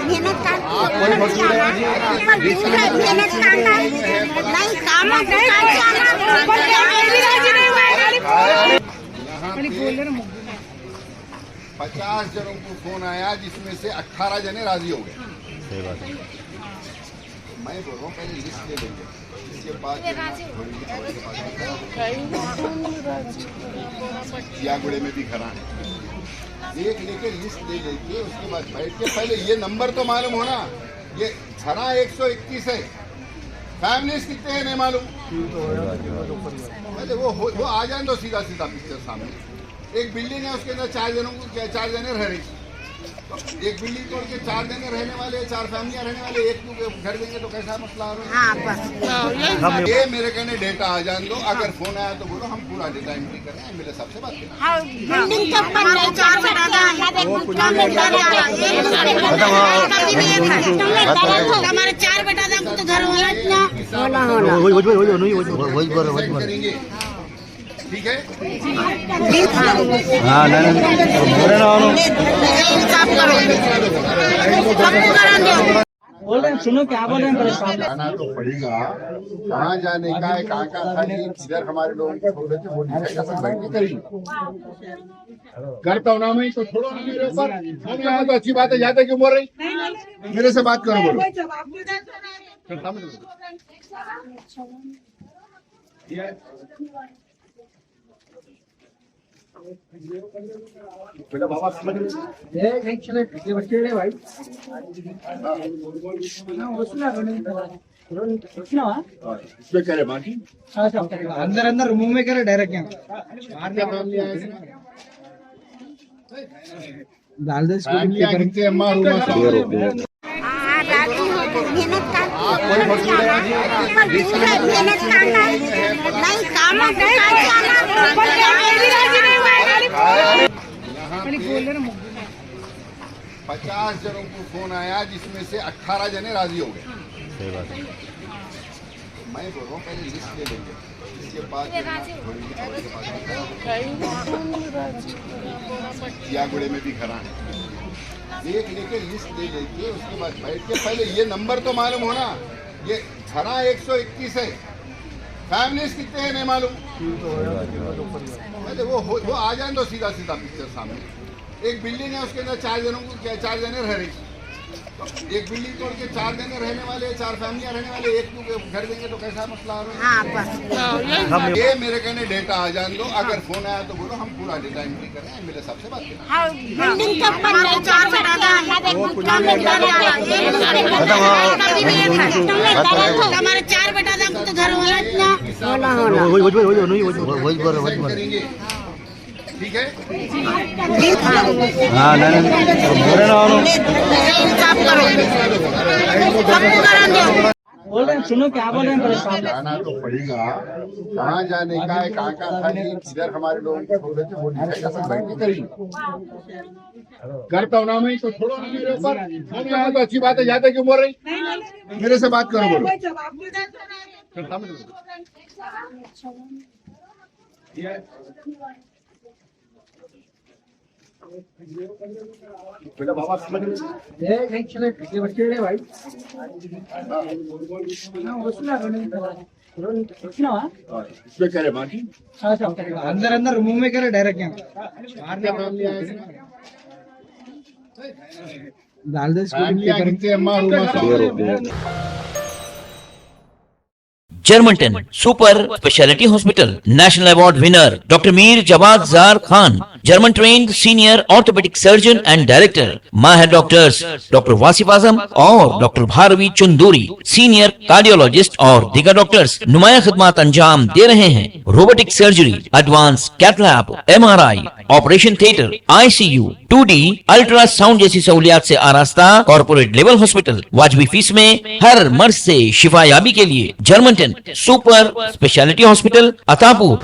मेहनत नहीं काम 50 जनों को फोन आया जिसमें से 18 जने राजी हो गए। सही बात है। मैं बोल रहा हूँ पहले लिस्ट ले लेंगे, इसके बाद यागुड़े में भी खड़ा है, देख लेके लिस्ट ले लेके उसके बाद बैठ के पहले ये नंबर तो मालूम होना, ये झरा 121 है, फैमिलीज कितने हैं नहीं मालूम। पहले वो आ जाए तो सीधा सीधा पिक्चर सामने। एक बिल्डिंग है उसके अंदर 4 जने रह रही, एक बिल्डिंग तोड़ के 4 जने रहने वाले, 4 फैमिलियां रहने वाले, एक घर देंगे तो कैसा मसला हो रहा है। ये मेरे कहने डेटा आ जान दो, अगर फोन आया तो बोलो हम पूरा डेटा एंट्री करें, मेरे सबसे बात करें। हमारे 4 बेटा तो घर करेंगे, ठीक है। हाँ बोल रहे हैं, सुनो क्या बोल रहे हैं। जाना तो पड़ेगा, कहाँ जाने का है, कहाँ था, इधर हमारे लोगों को बोल रहे थे वो बैठ के करेंगे। करता हूँ ना मैं तो छोड़ो ना मेरे ऊपर, हम यहाँ तो अच्छी बात है, जाते क्यों बोल रही, मेरे से बात करो बोलो। बेटा बाबा समझ रहे भाई इसमें करे बाकी अंदर रूम में करे डायरेक्ट यहाँ डाल दे नहीं काम 50 जनों को फोन आया जिसमें से 18 जने राजी हो गए। सही बात है। मैं बोल रहा हूँ पहले लिस्ट ले लेंगे, इसके बाद यागुड़े में भी खड़ा है, देख लेके लिस्ट ले लेके उसके बाद बैठ के पहले ये नंबर तो मालूम होना, ये झरा 121 है, फैमिलीज कितने हैं नहीं मालूम। पहले वो आ जाए तो सीधा सीधा पिक्चर सामने। एक बिल्डिंग है उसके अंदर 4 जने रह रही, एक बिल्डिंग तोड़ के 4 जने रहने वाले, 4 फैमिलियां रहने वाले, एक घर देंगे तो कैसा मसला हो रहा है। ये मेरे कहने डेटा आ जान दो, अगर फोन आया तो बोलो हम पूरा डेटा एंट्री करें, मेरे सबसे बात करें। हमारे 4 बेटा तो घर करेंगे, ठीक है। हाँ बोल रहे हैं, सुनो क्या बोल रहे हैं। जाना तो पड़ेगा, कहाँ जाने का है, कहाँ था, इधर हमारे लोगों को बोल रहे थे वो बैठ के करेंगे। करता हूँ ना मैं तो छोड़ो ना मेरे ऊपर, हम यहाँ तो अच्छी बात है, जाते क्यों बोल रही, मेरे से बात करो बोलो। बेटा बाबा समझ रहे भाई इसमें करे बाकी अंदर रूम में करे डायरेक्ट यहाँ डाल दे Germanten super speciality hospital, national award winner doctor Mir Jawad Zar Khan, German trained senior orthopaedic surgeon and director, माहिर डॉक्टर्स डॉक्टर वासिफ आजम और doctor Bharavi Chanduri, senior cardiologist और दीगर डॉक्टर्स नुमाया खिदमत अंजाम दे रहे हैं। Robotic surgery, advance cath lab, MRI, operation theatre, ICU, 2D ultrasound जैसी सहूलियात से आरास्ता कॉर्पोरेट लेवल हॉस्पिटल, वाजबी फीस में हर मर्ज से शिफायाबी के लिए Germanton super speciality hospital, Attapur.